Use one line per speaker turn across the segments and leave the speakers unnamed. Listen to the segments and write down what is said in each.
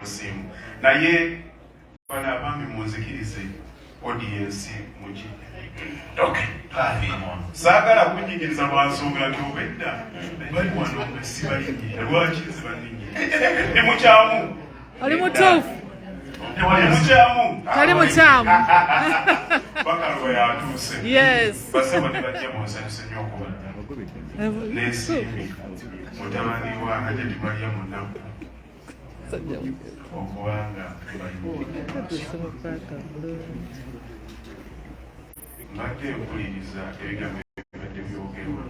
simu naye bana abambi munzikirize audience mugi saagala kunyigiriza lwansonga nti obedda bali wano nga sibayingira lwaki zibaninye mukyamu
oli mutuufu
mukyamu
tali mukyamu
bakaluba yatuuse basebo ne bajja munsanyuse nnyo okubadda n'ensimbi mutabani wange ate tebalya munaku okubanga mbadde mpuliriza ebigambo ebibadde byogerwa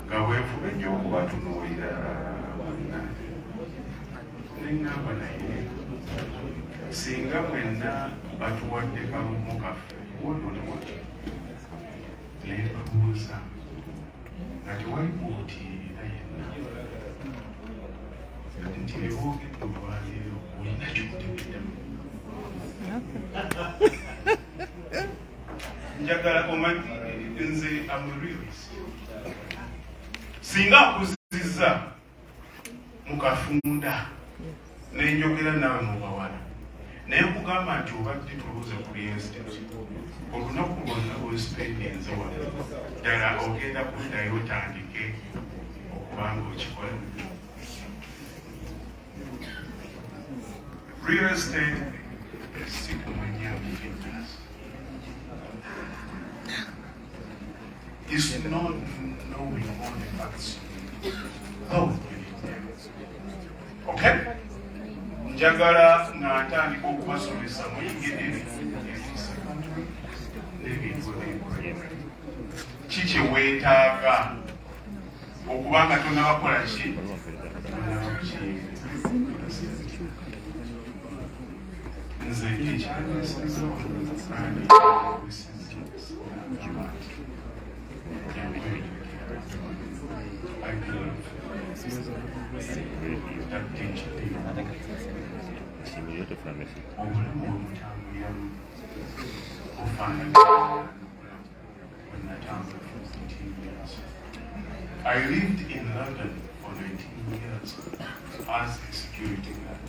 nga weefuba ennyo okubatunuulira bonna neŋŋamba naye singa mwenna batuwadde kalumu kaffe wono ne wati naye babuuza nga tewali kuwutiirira yenna nti ebyogedde olwaleero olina kyotegeddamu njagala omanyi nze amuriris singa nkuzizza mukafunda nenjogera nawe mubawala naye kugamba nti obadde tuluze kuli institute olunaku lwonna lwesipendinze wano ddala ogenda kuddayo otandike okubanga okikola real estate si kumanya business. It's not knowing all the facts. How okay? Njagala nga ntandika okubasomesa muyingirire n'ebintu ebyokulima. Kiki weetaaga okubanga tonnabakola ki? Nze I lived in London for 19 years as a security guard.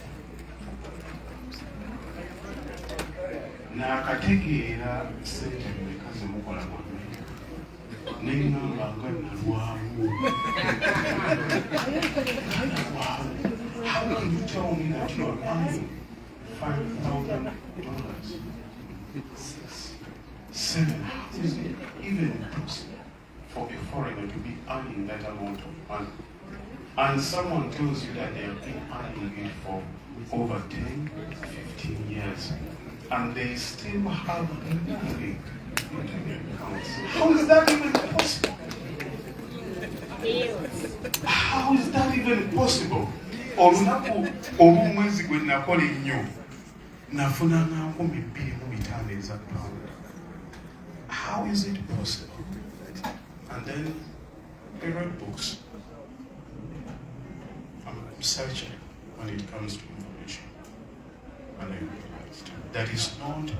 Nakategeera ssente mmeka zemukola mu Amerika neŋŋamba nga nalwamu. How can you tell me that you are earning $5,000? $7,000 even possible for a foreigner to be earning that amount of money? And someone tells you that they have been earning it for over 10, 15 years. And they still have nothing in their accounts. How is that even possible? How is that even possible? Olunaku olw'omwezi gwe nakola ennyo nafunanga 2,500 eza pound. How is it possible? And then I read books. I'm searching when it comes to information. And I realized that it's not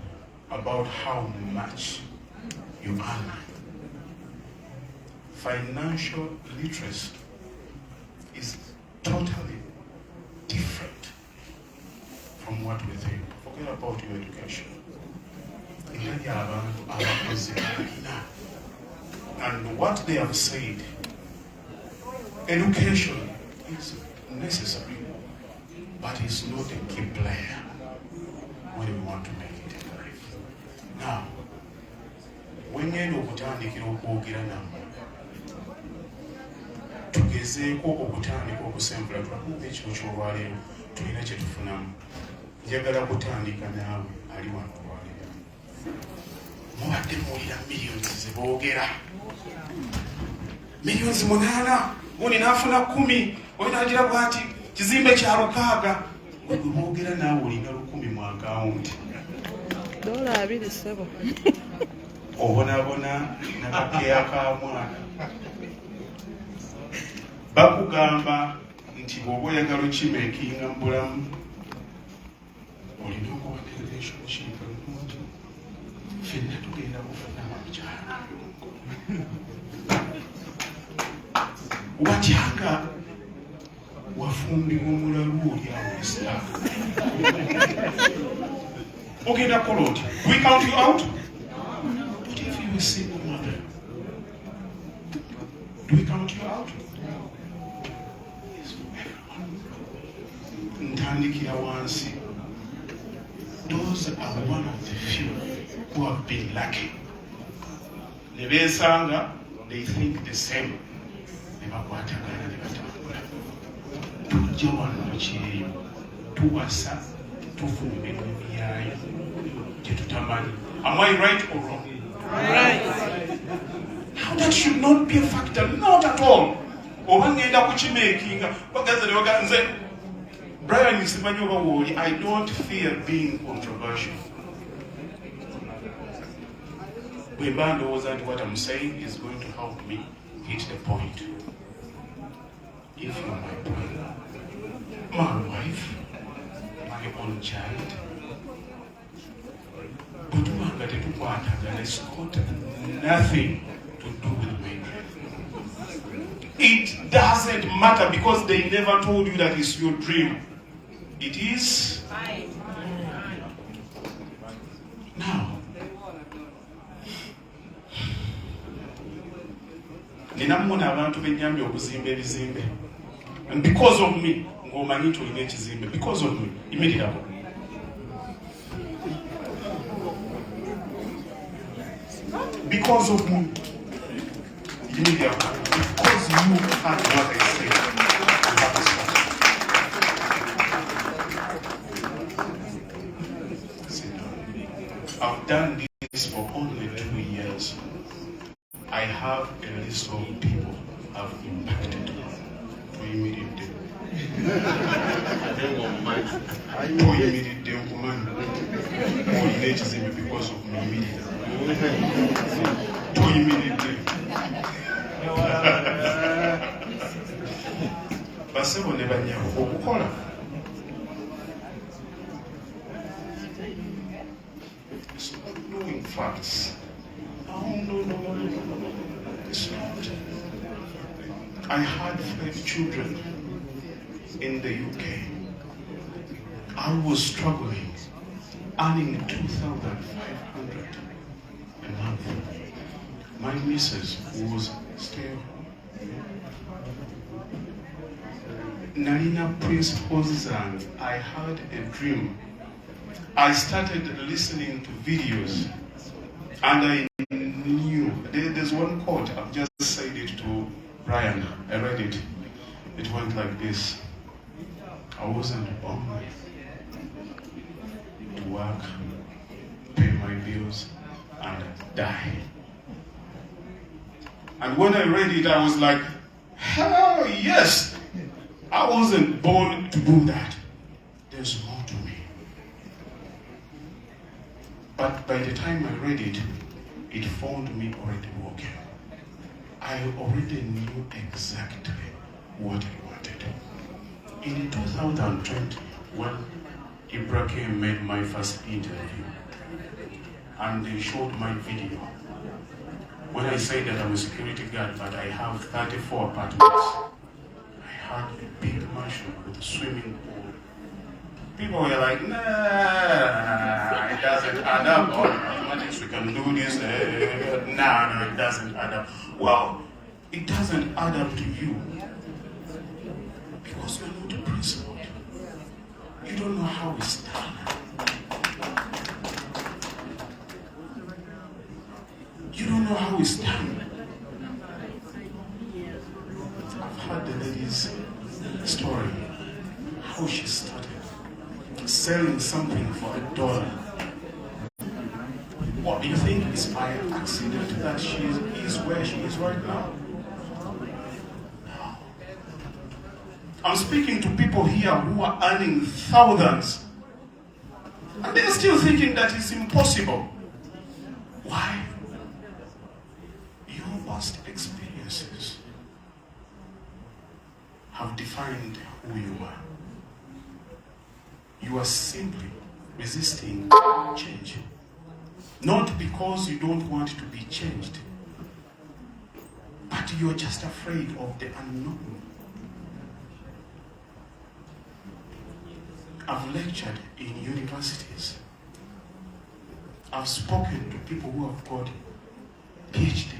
about how much you earn. Financial literacy is totally different from what we think. Forget about your education. And what they have said, education is necessary, but it's not a key player when we want to make it in life. Now, when you okutandikira okwogera nammwe tugezeeko okutandika okusembula tulakuba ekiro ky'olwaleero tulina kye tufunamu. Njagala kutandika naawe ali wano olwaleero. Mubadde muwulira miliyoni ze boogera. Miliyoni 8, gundi n'afuna 10, oyo n'agira bw'ati kizimbe kya 600. Bwe boogera naawe olina 100 mu akawunti.
$2 sebo.
Obonabona nakakeya ka mwana. Bakugamba nti bw'oba oyagala okimeekinga mu bulamu olina okuba ne relationship ennungi. Ffenna tugenda kufuna abakyala. Watyanga wafumbibwa omulalu oli awulisa ogenda kukola oti. Do we count you out? But if you are a single mother, do we count you out? Yes, everyone. Ntandikira wansi. Those are one of the few who have been lucky. Nebesanga, they think the same. Nebakwatagana nebatambula. Tujja wano mu kireyo, tuwasa, tufumba emirimu yayo gye tutamanyi. Am I right or wrong?
Right.
How that should not be a factor, not at all. Oba ngenda kukimakinga, bagaza ne baga nze Brian simanyi oba wooli, I don't fear being controversial. Bwe mba ndowooza nti what I'm saying is going to help me hit the point. If you're my brother, my wife, my own child, but it's got nothing to do with my dream. It doesn't matter because they never told you that it's your dream. It is. Now, ninamuna abantu benyambye okuzimba ebizimbe. And because of me, ng'omanyi nti olina ekizimbe. Because of me, immediately. Because of me, immediately. Because you had what I said. You have to stop. I've done this for only 2 years. I have a list of people I've impacted to immediate them. To immediate them, woman. Or in because of me immediately. To immediate them. Basebo ne banyako okukola. It's not knowing facts. No. It's not. I had 5 children in the UK. I was struggling, earning 2,500 a month. My missus was still. Nalina principles, and I had a dream. I started listening to videos, and I knew. There's one quote, I've just said it to Brian. I read it. It went like this. I wasn't born to work, pay my bills, and die. And when I read it, I was like, hell yes! I wasn't born to do that. There's more to me. But by the time I read it, it found me already working. I already knew exactly what I wanted. In 2020, when Ibrahim made my first interview, and they showed my video, when I said that I'm a security guard, but I have 34 apartments, I had a big mansion with a swimming pool. People were like, nah, it doesn't add up. All the mathematics, we can do this. No, it doesn't add up. Well, it doesn't add up to you because you're not a principal. You don't know how it's done. You don't know how it's done. I've heard the lady's story, how she started selling something for $1. What do you think is by accident that she is where she is right now? No. I'm speaking to people here who are earning thousands, and they're still thinking that it's impossible. Why? Your past experiences have defined who you are. You are simply resisting change. Not because you don't want to be changed, but you're just afraid of the unknown. I've lectured in universities. I've spoken to people who have got PhD.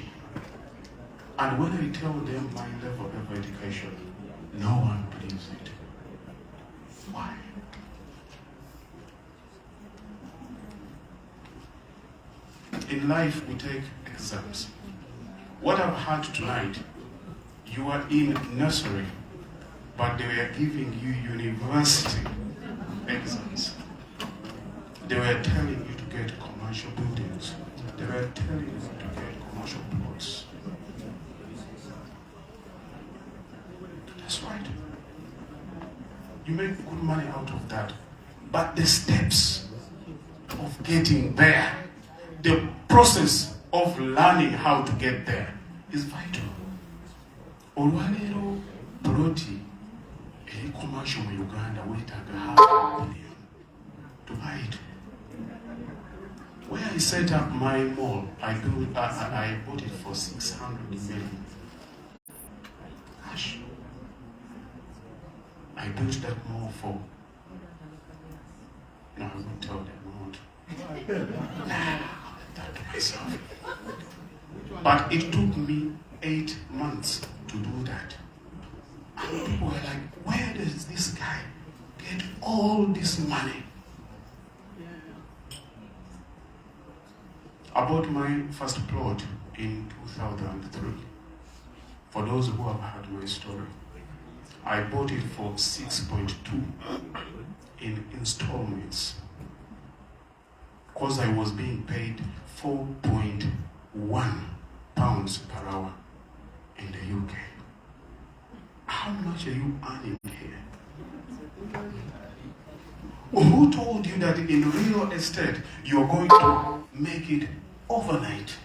And when I tell them my level of education, no one believes it. Why? In life, we take exams. What I've heard tonight, you are in nursery, but they were giving you university exams. They were telling you to get commercial buildings. They were telling you to get commercial plots. That's right. You make good money out of that. But the steps of getting there, the process of learning how to get there is vital. Olwalero ploti eri commercial mu Uganda wetaaga $500 million to buy it. Where I set up my mall, I bought it for $600 million. Gosh. I built that mall for, no, I won't tell them, I won't. That to myself. But it took me 8 months to do that. And people were like, where does this guy get all this money? I bought my first plot in 2003. For those who have heard my story, I bought it for 6.2 in installments because I was being paid 4.1 pounds per hour in the UK. How much are you earning here? Who told you that in real estate you are going to make it overnight?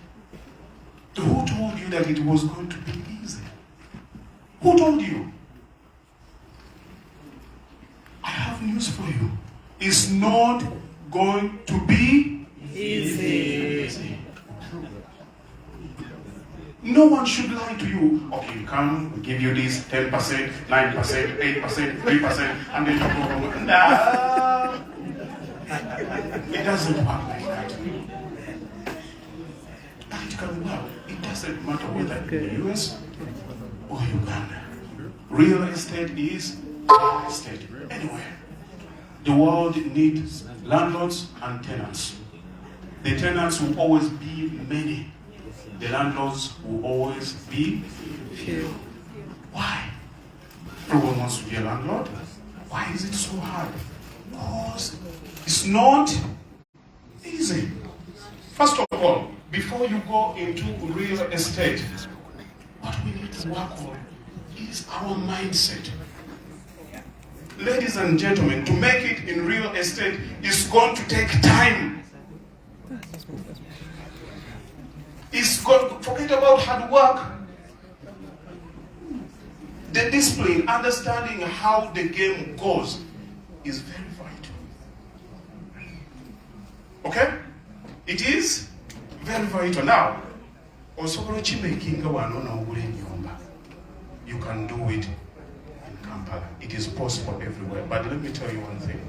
Who told you that it was going to be easy? Who told you? I have news for you. It's not going to be easy. No one should lie to you. Okay, come, we give you this 10%, 9%, 8%, 3%, and then you go, nah. It doesn't work like that. Practically, well, it doesn't matter whether in the US or Uganda. Real estate is real estate anywhere. The world needs landlords and tenants. The tenants will always be many. The landlords will always be few. Why? Everyone wants to be a landlord. Why is it so hard? Because it's not easy. First of all, before you go into real estate, what we need to work on is our mindset. Ladies and gentlemen, to make it in real estate is going to take time. Forget about hard work. The discipline, understanding how the game goes is very vital. Okay? It is very vital. Now, you can do it in Kampala. It is possible everywhere. But let me tell you one thing.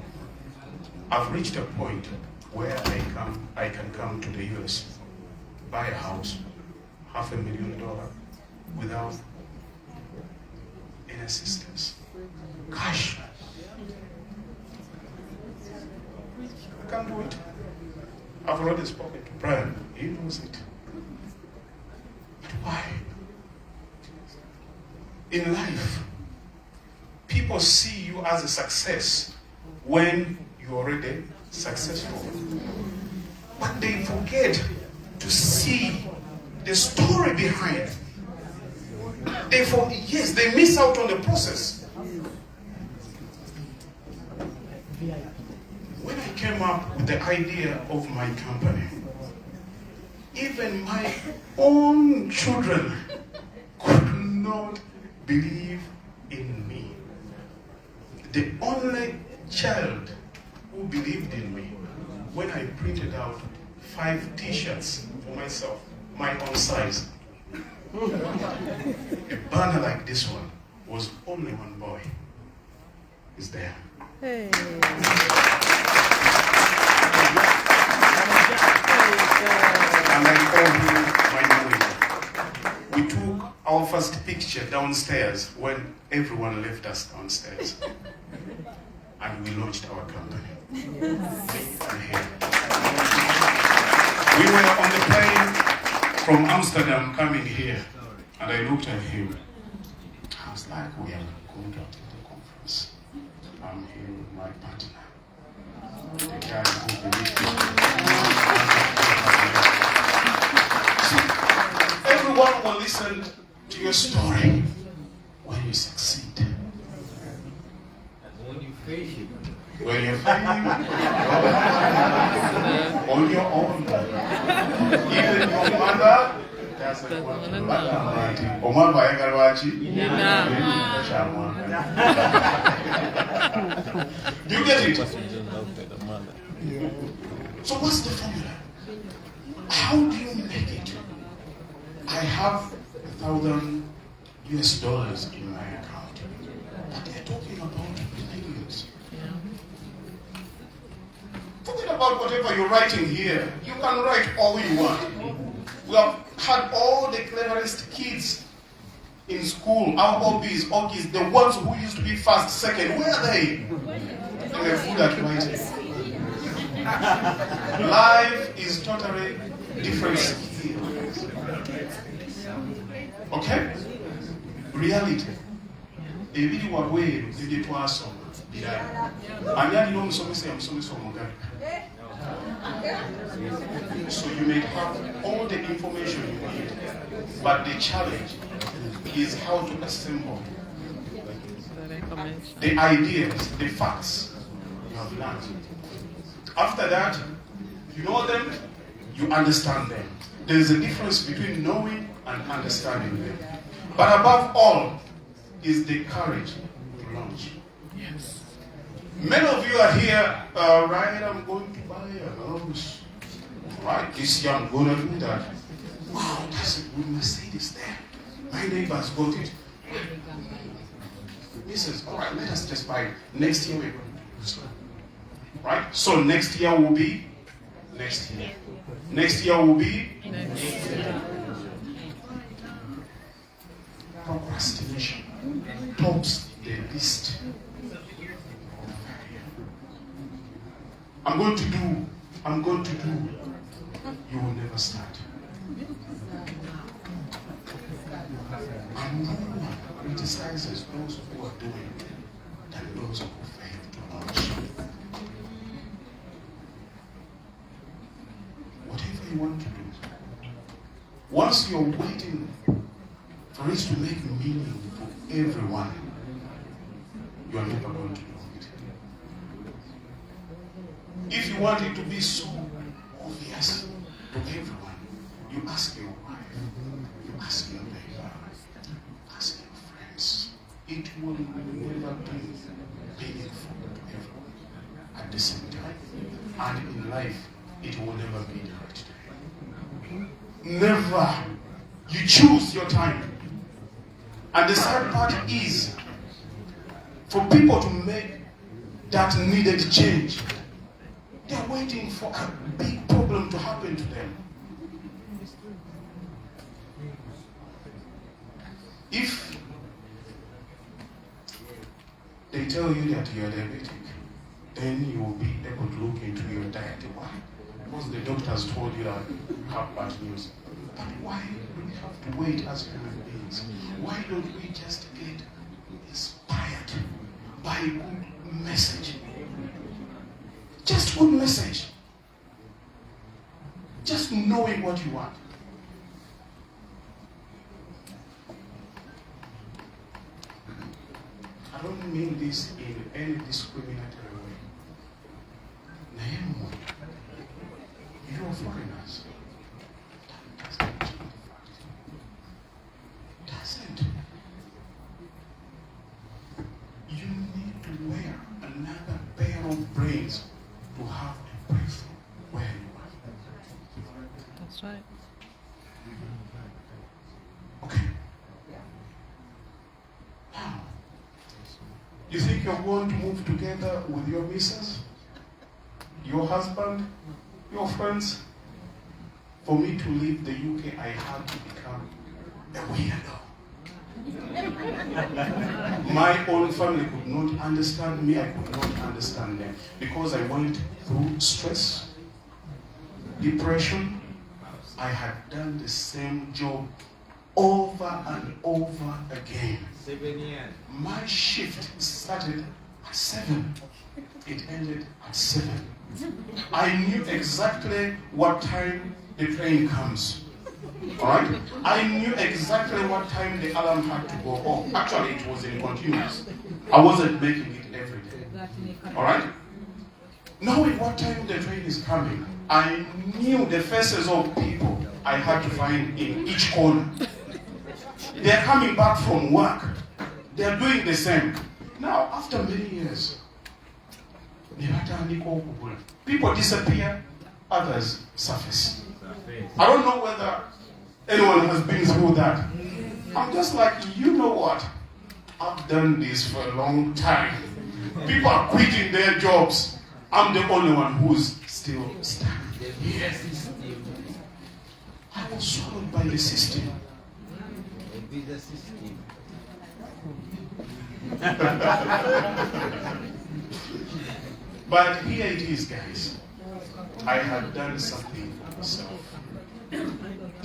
I've reached a point where I can come to the US, buy a house, $500,000 without any assistance. Cash. I can do it. I've already spoken to Brian. He knows it. But why? In life, people see you as a success when you're already successful. But they forget to see the story behind. They miss out on the process. When I came up with the idea of my company, even my own children could not believe in me. The only child who believed in me when I printed out 5 t-shirts for myself, my own size. A banner like this one was only one boy. Is there.
Hey.
And I call him my name. We took our first picture downstairs when everyone left us downstairs. And we launched our company. And here. We were on the plane from Amsterdam coming here. And I looked at him. I was like, we are going to attend the conference. I'm here with my partner. The guy who believed in me. Everyone will listen to your story when you succeed.
When you face it.
When you're failing, on your own. Even your mother doesn't want to write. Oma Bayagarwachi. Do you get it? So what's the formula? How do you make it? I have $1,000 in my account, but they're talking about millions. Forget about whatever you're writing here. You can write all you want. We have had all the cleverest kids in school, our hobbies, orchids, the ones who used to be first, second. Where are they? They're good at writing. Life is totally different skills. Okay? Reality. Ebiri wabweru ebye twasoma birala. Ani alina omusomesa yamusomesa omugagga. So you may have all the information you need, but the challenge is how to assemble the ideas, the facts you have learned. After that, you know them, you understand them. There is a difference between knowing and understanding them. But above all is the courage to launch.
Yes.
Many of you are here, right, I'm going to buy a house. Right, this year I'm going to do that. Wow, that's a good Mercedes there. My neighbor's got it. This is, all right, let us just buy it. Next year we're going to do this. Right? So next year will be next year. Next year will be next year. Procrastination tops the list. I'm going to do. You will never start. And no one criticizes those who are doing than those who fail to launch. Whatever you want to do, once you're waiting for it to make meaning for everyone, you are never going to do it. If you want it to be so obvious to everyone, you ask your wife, you ask your neighbor, ask your friends. It will never be meaningful to everyone at the same time. And in life, it will never be the right time. Never. You choose your time. And the sad part is, for people to make that needed change, they're waiting for a big problem to happen to them. If they tell you that you're diabetic, then you will be able to look into your diet. Why? Because the doctors told you that you have bad news. But why do we have to wait as human beings? Why don't we just get inspired by a good message? Just good message. Just knowing what you want. I don't mean this in any discriminatory way. Name, you are foreigners. That doesn't change the fact. Doesn't. You need to wear another pair of brains to have a breakthrough where you are.
That's right. Okay. Now,
You think you're going to move together with your missus, your husband, your friends? For me to leave the UK, I had to become a weirdo. My own family could not understand me, I could not understand them. Because I went through stress, depression. I had done the same job over and over again.
7 years.
My shift started at 7. It ended at 7. I knew exactly what time the train comes. Alright? I knew exactly what time the alarm had to go off. Actually, it was in continuous. I wasn't making it every day. Alright? Knowing what time the train is coming, I knew the faces of people I had to find in each corner. They're coming back from work. They're doing the same. Now, after many years, people disappear, others surface. I don't know whether anyone has been through that. I'm just like, you know what? I've done this for a long time. People are quitting their jobs. I'm the only one who's still standing. Yes. I was swallowed by the system. But here it is, guys. I had done something for myself.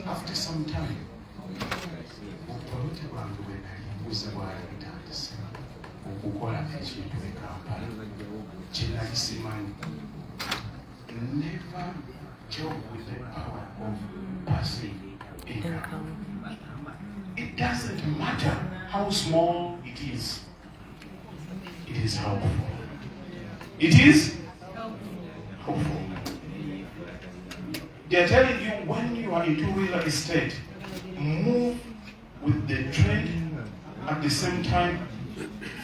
After some time, never joke with the power of passive income. It doesn't matter how small it is helpful. It is helpful. They are telling you when you are into real estate, move with the trend, at the same time,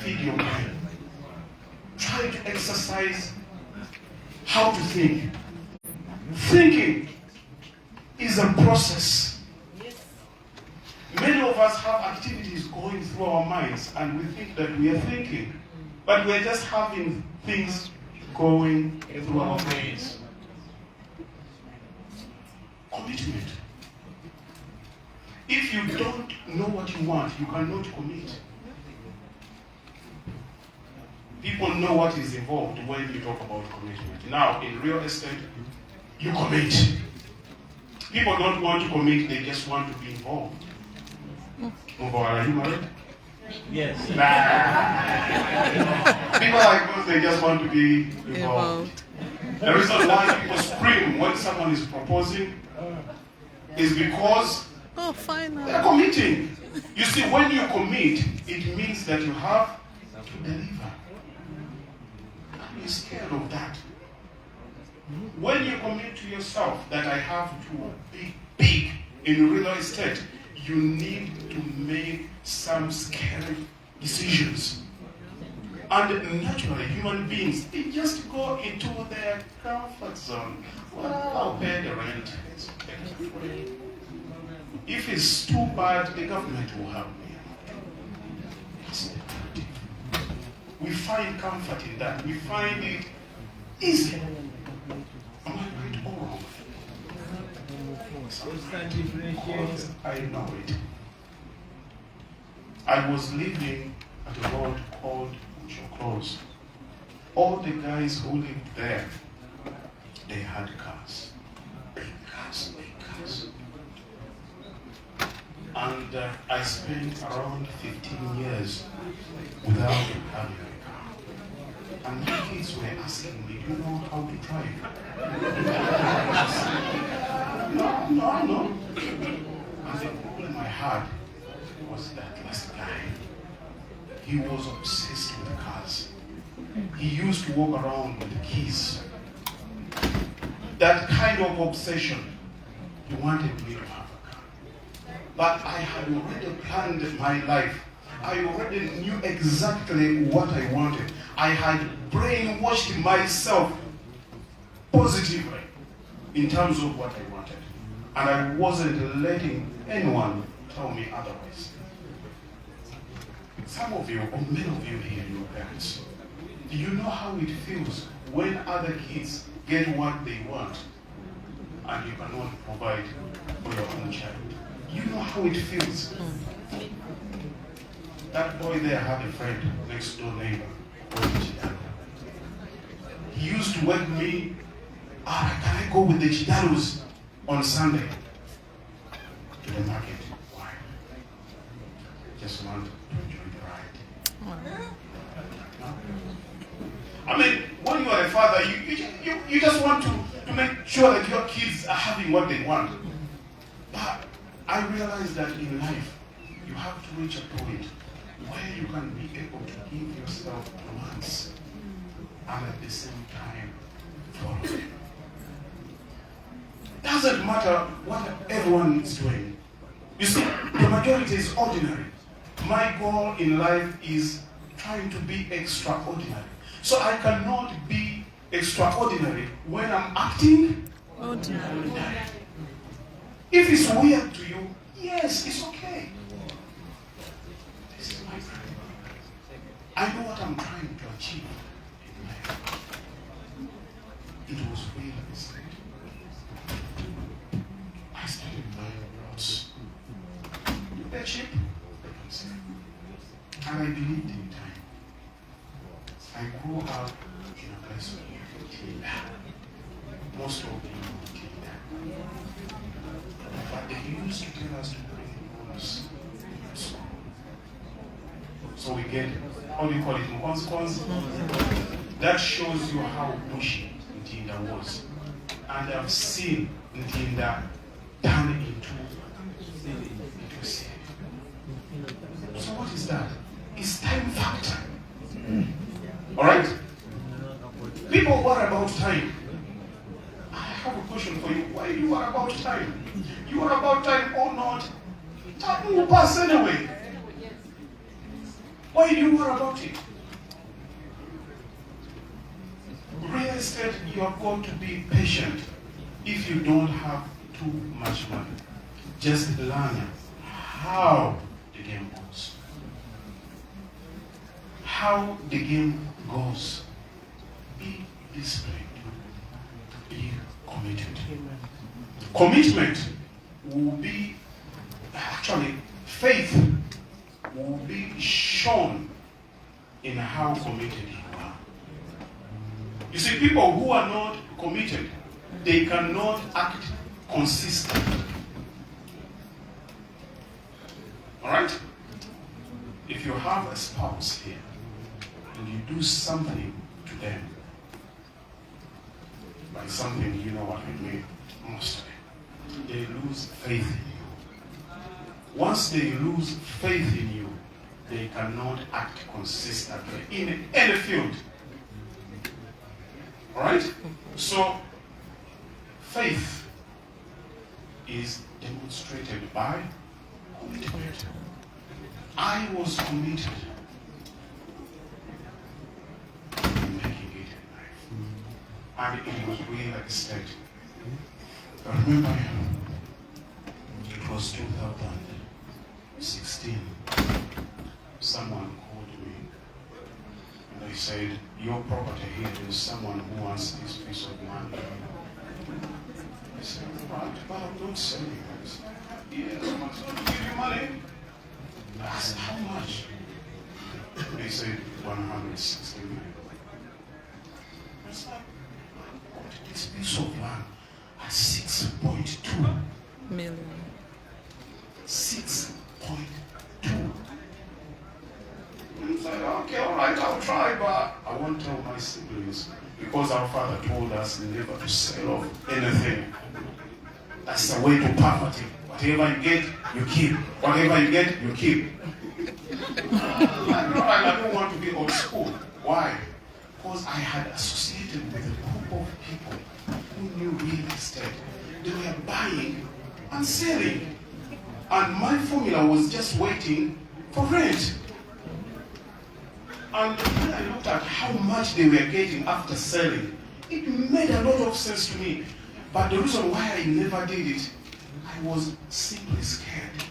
feed your mind. Try to exercise how to think. Thinking is a process. Many of us have activities going through our minds and we think that we are thinking, but we're just having things going through our brains. Commitment. If you don't know what you want, you cannot commit. People know what is involved when you talk about commitment. Now, in real estate, you commit. People don't want to commit, they just want to be involved. Are you married?
Yes.
People like those, they just want to be involved. The reason why people scream when someone is proposing is because they're committing. You see, when you commit, it means that you have to deliver. And you're scared of that. When you commit to yourself that I have to be big in real estate, you need to make some scary decisions. And naturally, human beings, they just go into their comfort zone. Well, I'll pay the rent. It's better for me. If it's too bad, the government will help me. We find comfort in that. We find it easy. Am I right or wrong? Because I know it. I was living at a road called Close. All the guys who lived there, they had cars. Big cars, big cars. And I spent around 15 years without having a car. And my kids were asking me, do you know how to drive? No. And the problem I had was that last guy. He was obsessed with cars. He used to walk around with the keys. That kind of obsession, he wanted me to have a car. But I had already planned my life. I already knew exactly what I wanted. I had brainwashed myself positively in terms of what I wanted. And I wasn't letting anyone tell me otherwise. Some of you, or many of you here, your parents, do you know how it feels when other kids get what they want and you cannot provide for your own child? You know how it feels. That boy there had a friend, next door neighbor, he used to wake me, can I go with the Chidaros on Sunday to the market? Why? Just want to enjoy the ride. No? I mean, when you are a father, you just want to make sure that your kids are having what they want. But I realize that in life, you have to reach a point where you can be able to give yourself commands and at the same time follow them. Doesn't matter what everyone is doing. You see, the majority is ordinary. My goal in life is trying to be extraordinary. So I cannot be extraordinary when I'm acting ordinary. If it's weird to you, yes, it's okay. This is my friend. I know what I'm trying to achieve in life. It was real estate. I started buying plots. They're cheap, and I believed in time. I grew up in a place where Tilda. Most of them know Tilda. But they used to tell us to bring bonus. So we get, how do you call it, consequence? That shows you how bushy Ntinda was. And I've seen Ntinda turn into a city. So what is that? It's time factor. Alright? People worry about time. I have a question for you. Why do you worry about time? You worry about time or not? Time will pass anyway. Why do you worry about it? Real estate, you are going to be patient if you don't have too much money. Just learn how the game goes. How the game goes. Be disciplined. Be committed. Commitment will be, actually, faith will be shown in how committed you are. You see, people who are not committed, they cannot act consistently. Alright? If you have a spouse here, and you do something to them, by something, you know what I mean, most of it, they lose faith in you. Once they lose faith in you, they cannot act consistently in any field. Alright? So, faith is demonstrated by commitment. I was committed to making it in life. And it was real estate. I remember it was 2016. Someone called me and they said, your property here is someone who wants this piece of land. I said, right, but I'm not selling it. Yeah, someone's going to give you money. I asked, how much? They said, 160 million. I was like, this piece of land at 6.2
million.
6.2. And I said, okay, all right, I'll try, but I won't tell my siblings because our father told us never to sell off anything. That's the way to poverty. Whatever you get, you keep. Whatever you get, you keep. I don't want to be old school. Why? Because I had associated with a group of people who knew real estate. They were buying and selling. And my formula was just waiting for rent. And when I looked at how much they were getting after selling, it made a lot of sense to me. But the reason why I never did it, I was simply scared.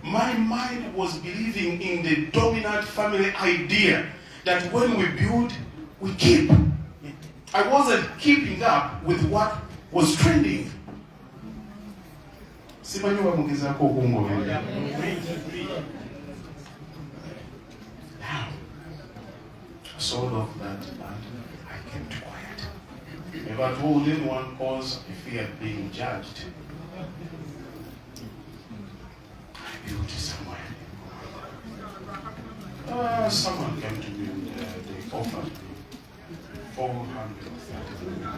My mind was believing in the dominant family idea that when we build, we keep. I wasn't keeping up with what was trending. Now, I saw all of that and I kept quiet. Never told anyone cause I feared being judged. I built somewhere. Someone came to me and they offered me 430 million.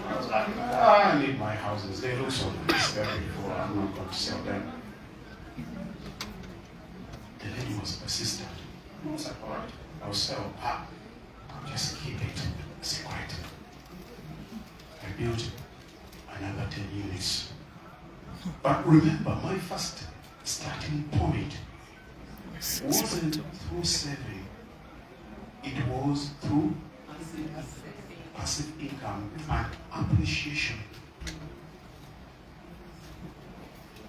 I was like, I need my houses. They look so nice there before. I'm not going to sell them. The lady was persistent. I was like, all right, I'll sell. I'll just keep it secret. I built another 10 units. But remember, my first starting point wasn't through saving. It was through passive income and appreciation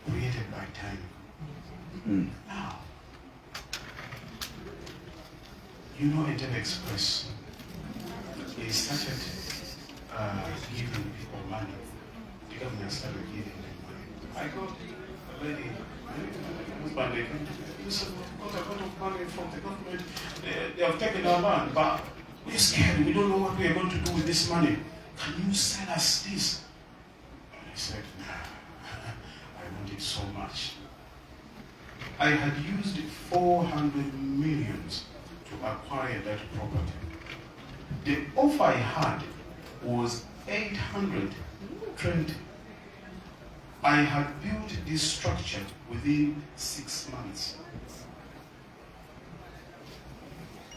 created by time. Now, you know Intel Express, they started giving people money. The government started giving them money. I got a lady, my husband, they said, we got a lot of money from the government. They have taken our land, but we're scared. We don't know what we are going to do with this money. Can you sell us this? And I said, nah, I want it so much. I had used 400 millions to acquire that property. The offer I had was 820. I had built this structure within 6 months.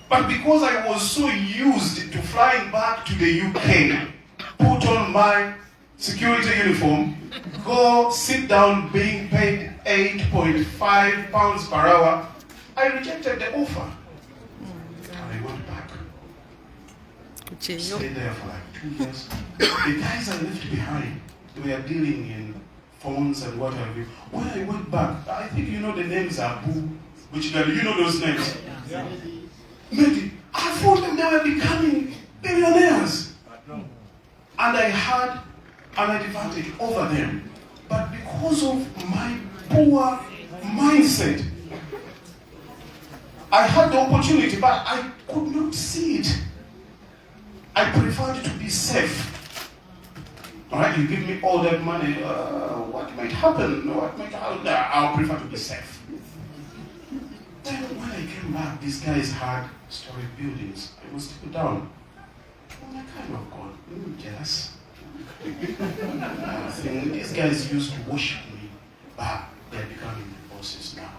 But because I was so used to flying back to the UK, put on my security uniform, go sit down being paid 8.5 pounds per hour, I rejected the offer. And I went back. Stayed there for like 2 years. The guys I left behind, they were dealing in phones and what have you. When I went back, I think you know the names are Boo, which you know those names. Yeah. Maybe I thought them they were becoming billionaires. And I had an advantage over them. But because of my poor mindset, I had the opportunity, but I could not see it. I preferred to be safe. All right, you give me all that money, what might happen? I'll prefer to be safe. Then when I came back, these guys had storage buildings. I was still down. I'm like, kind of God, I'm jealous. These guys used to worship me, but they're becoming the bosses now.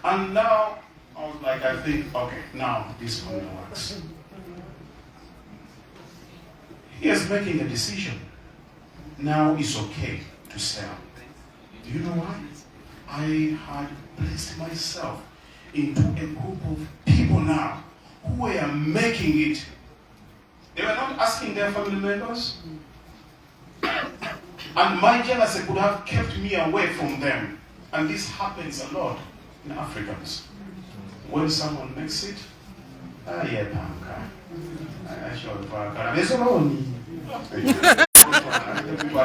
And now, I was like, I think, okay, now this one works. He is making a decision. Now it's okay to sell. Do you know why? I had placed myself into a group of people now who were making it. They were not asking their family members. And my jealousy could have kept me away from them. And this happens a lot in Africans. When someone makes it,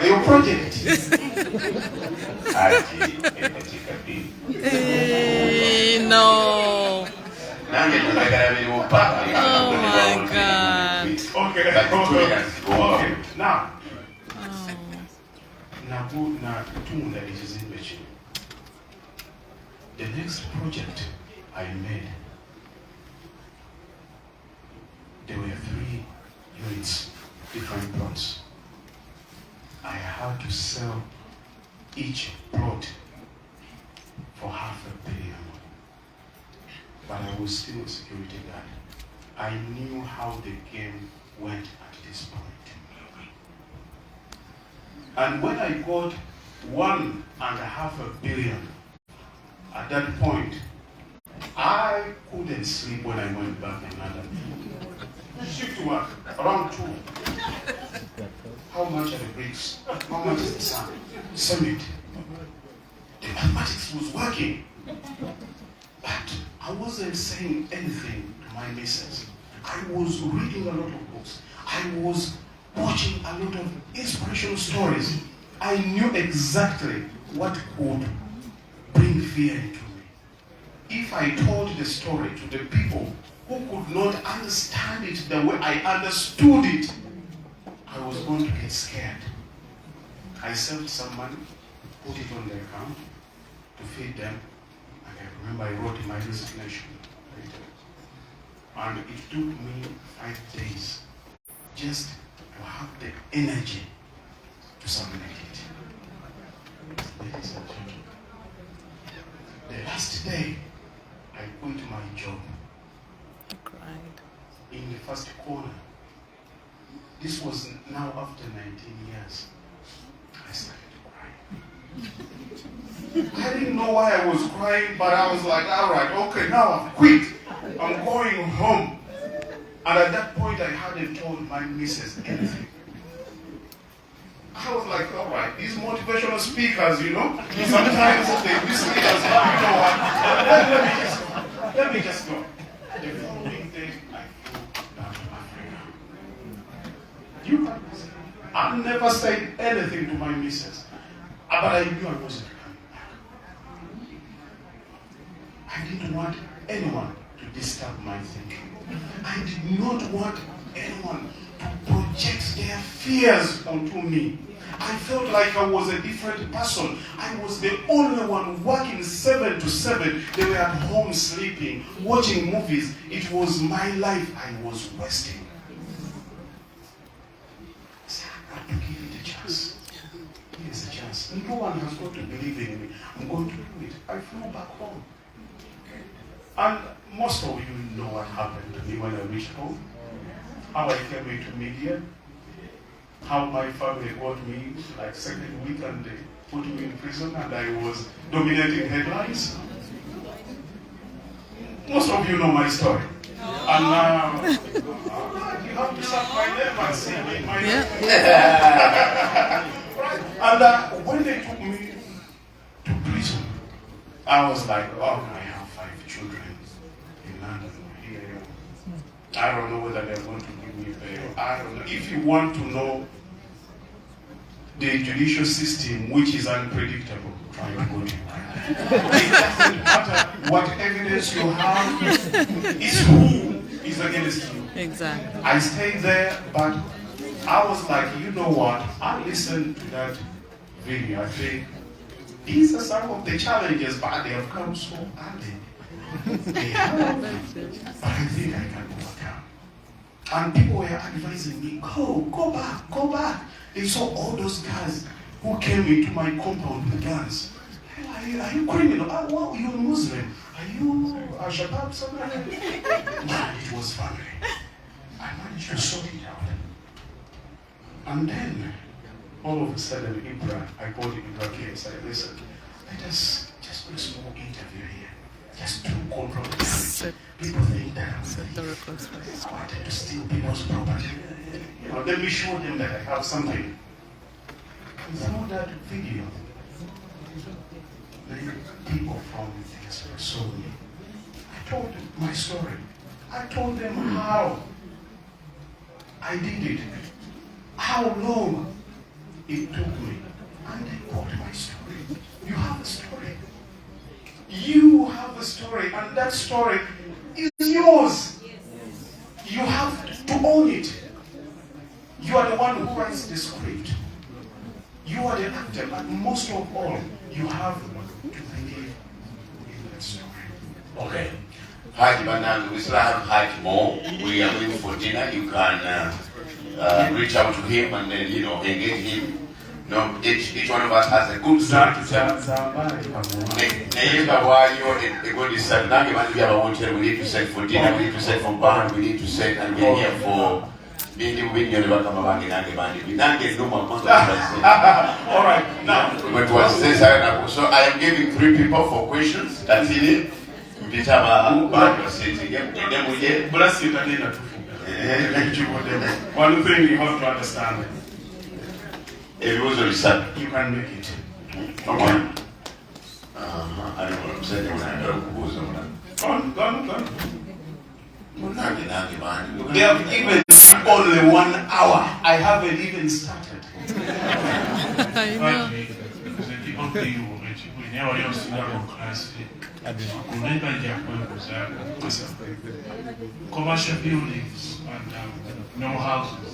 your project.
No. Oh my God.
Okay. Now. The next project I made, there were 3 units, different plots. I had to sell each plot for $500 million. But I was still a security guard. I knew how the game went at this point. And when I got $1.5 billion, at that point, I couldn't sleep when I went back in London. Shift to work, around 2. How much are the bricks? How much is the sand? Cement. The mathematics was working. But I wasn't saying anything to my missus. I was reading a lot of books. I was watching a lot of inspirational stories. I knew exactly what could bring fear into me. If I told the story to the people who could not understand it the way I understood it, I was going to get scared. I saved some money, put it on the account to feed them. And I remember I wrote in my resignation. And it took me 5 days just to have the energy to submit it. Ladies and gentlemen, the last day I quit my job.
I cried.
In the first corner. This was now after 19 years. I started crying. I didn't know why I was crying, but I was like, all right, okay, now I've quit. I'm going home. And at that point, I hadn't told my missus anything. I was like, all right, these motivational speakers, you know, sometimes they mislead us. You know what? Let me just go. The following day, I flew down to Africa. You can say, I never said anything to my missus, but I knew I wasn't coming back. I didn't want anyone to disturb my thinking. I did not want anyone to project their fears onto me. I felt like I was a different person. I was the only one working 7 to 7. They were at home sleeping, watching movies. It was my life I was wasting. So I got to give it a chance. Here's a chance. No one has got to believe in me. I'm going to do it. I flew back home. And most of you know what happened to me when I reached home. How I came into media. How my family got me like second week and they put me in prison and I was dominating headlines. Most of you know my story. And now you have to suck my name and see me. My right? And when they took me to prison, I was like, oh, I have 5 children in London here. I don't know whether they're going to give me bail. I don't know. If you want to know the judicial system, which is unpredictable, try to go to it doesn't matter what evidence you have, it's who is against you.
Exactly.
I stayed there, but I was like, you know what? I listened to that video. I think these are some of the challenges, but they have come so early. They have, but I think I can overcome. And people were advising me, go back. They saw all those guys who came into my compound with guns. Are you criminal? Well, you're Muslim. Are you a Shabab somewhere? Man, it was family. I managed to sort it out. And then, all of a sudden, I called Ibra came and said, listen, let us just do a small interview here. Just to compromise. People think that I wanted to steal people's property. Let me show them that I have something. And through that video, many people from this saw me. I told them my story. I told them how I did it, how long it took me. And they bought my story. You have a story. You have a story, and that story is yours. You have to own it. You are the one who writes the script. You are the actor, but most of all, you have to believe in that story.
Okay. Haji Banang, we still have Haji more. We are going for dinner. You can reach out to him and then, engage him. Each one of us has a good story to tell. We need to set for dinner, we need to set for band, we need to set, and we're here for being able to come back in
All right, now.
So I am giving 3 people for questions. That's it.
Bless you, one thing you have to understand. You can make it.
Okay. I don't know what I'm saying when I go
Go on.
They have given only 1 hour.
I haven't even started.
I know.
Commercial buildings and no houses.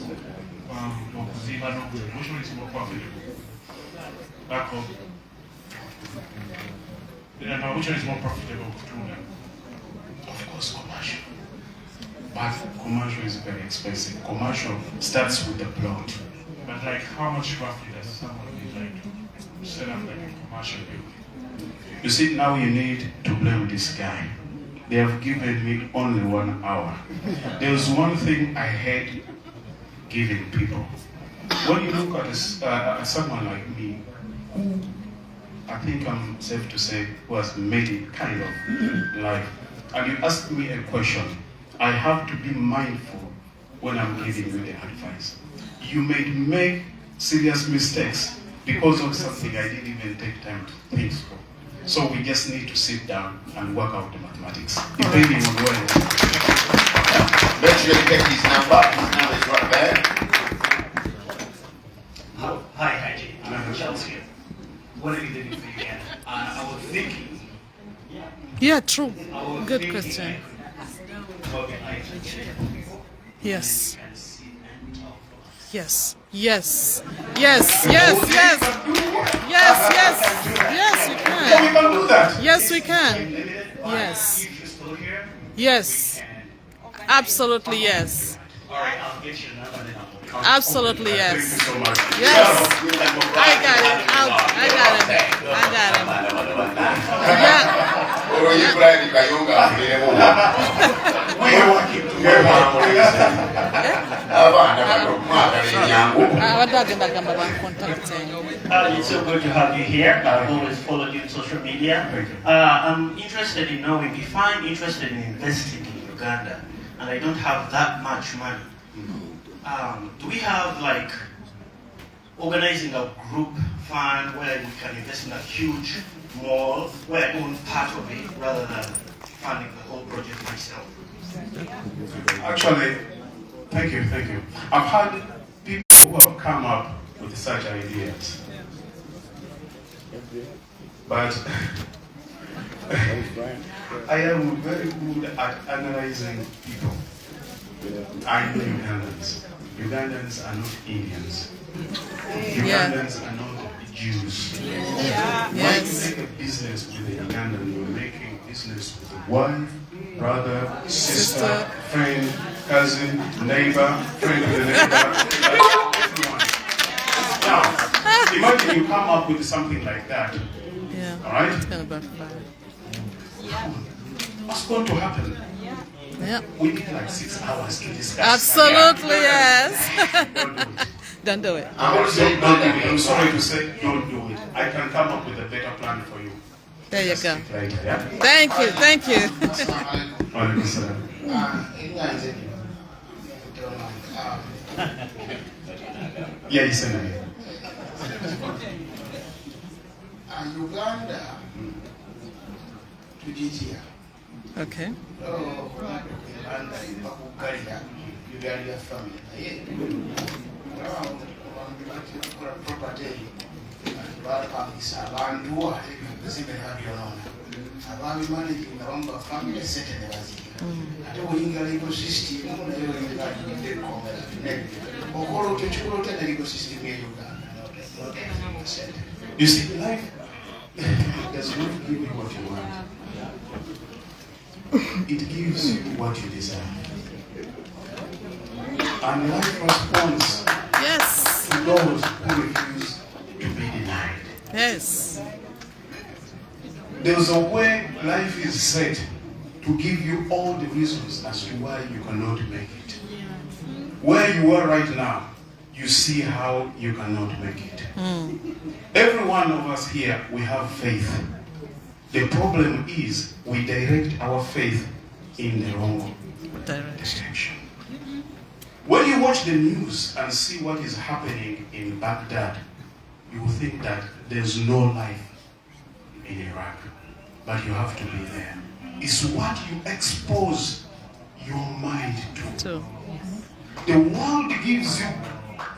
Which one is more profitable? Back home. Which one is more profitable to them? Of course, commercial. But commercial is very expensive. Commercial starts with the plot. But like, how much roughly does someone need like to set up like a commercial building? You see, now you need to blame this guy. They have given me only 1 hour. There's one thing I hate giving people. When you look at someone like me, who I think I'm safe to say who has made it kind of life, and you ask me a question, I have to be mindful when I'm giving you the advice. You may make serious mistakes because of something I didn't even take time to think for. So we just need to sit down and work out the mathematics, depending on where.
Make sure you get his number. His number is right there.
Hi, Jay. I'm Charles here. What are you doing for you again? I was thinking.
Yeah, true. Good question.
About the IT.
Yes. Yes. Yes. Yes. Yes. Yes. Yes. Yes. Yes, we
So we
can.
can do that.
Yes, we can. Yes.
If you're still here,
Yes. Absolutely yes.
all right, I'll get your number and then I'll
Absolutely
Thank you
yes.
so much.
Yes. I got it. I got it. I got it. Yeah.
You Brian Kayonga.
We are working together.
Abadagamba contacting.
It's so good to have you here. I've always followed you on social media.
Thank you.
I'm interested in knowing if I'm interested in investing in Uganda and I don't have that much money. Do we have like organizing a group fund where we can invest in a huge mall where I own part of it rather than funding the whole project myself?
Actually, thank you. I've had people who have come up with such ideas. But I am very good at analyzing people. I know Ugandans. Ugandans are not Indians. Ugandans are not Jews. When you
Yes.
make a business with a Ugandan, you're making business with a wife, brother, sister, friend, cousin, neighbor, friend of the neighbor, everyone. Now, imagine you come up with something like that,
Yeah.
all right?
It's gonna backfire.
What's going to happen?
Yeah.
We need like 6 hours to discuss.
Absolutely yes.
Don't do it.
Don't do it.
I'm also saying
Don't do it. I'm sorry to say, don't do it. I can come up with a better plan for you.
There you go.
Later, yeah?
Thank you. Thank you.
Walaikum salam. Yeah, you said it.
Uganda tujijia
Okay.
Uganda ibakugalira Uganda family naye property bapangisa abantu ebizimbe nabyonoona ababi managing nga family sente ne bazira ate oyinga legal system naye oyinga komera okola otyo kikola otya ne legal system ye Uganda sente.
You see, life does not give you what you want. It gives you what you deserve. And life responds
Yes.
to those who refuse to be denied.
Yes.
There's a way life is set to give you all the reasons as to why you cannot make it. Where you are right now, you see how you cannot make it. Every one of us here, we have faith. The problem is we direct our faith in the wrong direction. When you watch the news and see what is happening in Baghdad, you will think that there's no life in Iraq, but you have to be there. It's what you expose your mind to. The world gives you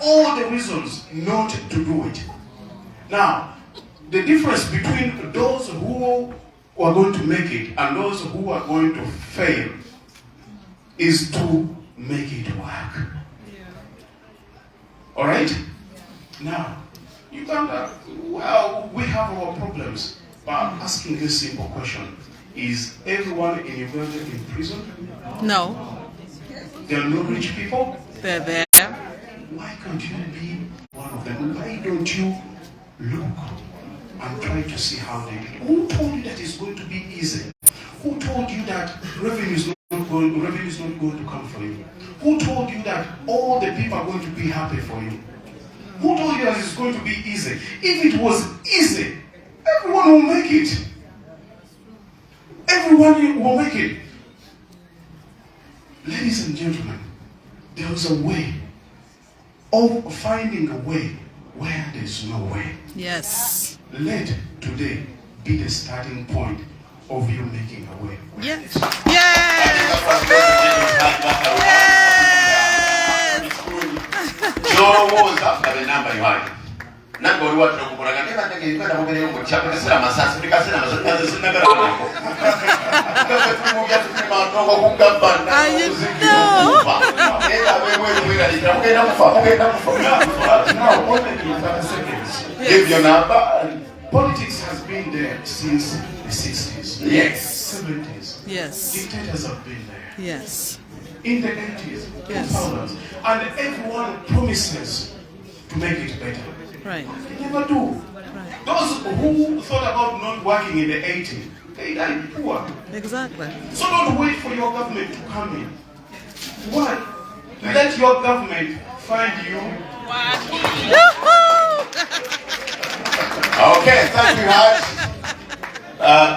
all the reasons not to do it. Now, the difference between those who are going to make it and those who are going to fail is to make it work. All right? Now, Uganda, well, we have our problems, but I'm asking this simple question. Is everyone in Uganda in prison?
No.
There are no rich people?
They're there.
Why can't you be one of them? Why don't you look and try to see how they do? Who told you that it's going to be easy? Who told you that revenue is not going to come for you? Who told you that all the people are going to be happy for you? Who told you that it's going to be easy? If it was easy, everyone will make it. Everyone will make it. Ladies and gentlemen, there is a way of finding a way where there is no way.
Yes.
Let today be the starting point of you making a way.
Yes. Yes. Yes.
Lowooza the number you had. Not go to what you're going to get. Give your number.
Politics has been there since the 60s.
Yes.
70s.
Yes.
Dictators have been there.
Yes.
In the 80s,
Yes.
2000s. And everyone promises to make it better.
Right.
They never do.
Right.
Those who thought about not working in the 80s, they died poor.
Exactly.
So don't wait for your government to come in. Why? Let your government find you.
Okay, thank you, Haj.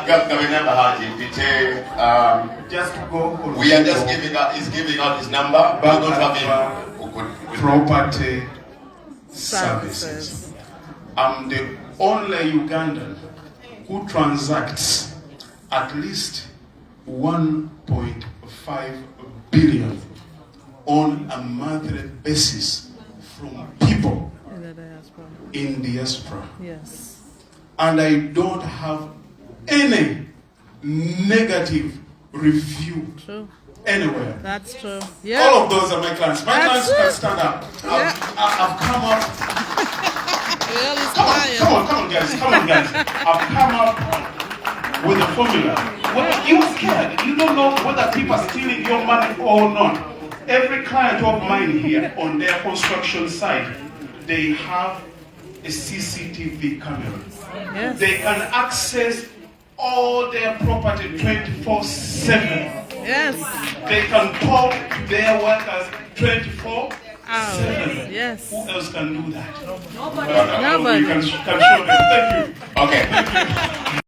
Governor Haji,
Just go.
we are just giving out his number. We don't have him.
Property services. I'm the only Ugandan who transacts at least 1.5 billion on a monthly basis from people
In the diaspora.
in diaspora.
Yes.
And I don't have any negative review
True.
anywhere.
That's true. Yeah.
All of those are my clients. My
That's
clients can
it.
stand up.
Yeah.
I've come up.
Well, it's
Come
fine.
on, guys. I've come up with a formula. Well, you're scared. You don't know whether people are stealing your money or not. Every client of mine here on their construction site, they have a CCTV camera.
Yes.
They can access all their property 24/7.
Yes.
They can talk to their workers 24/7.
Yes.
Who else can do that?
Nobody.
You can show them. Thank you.
Okay.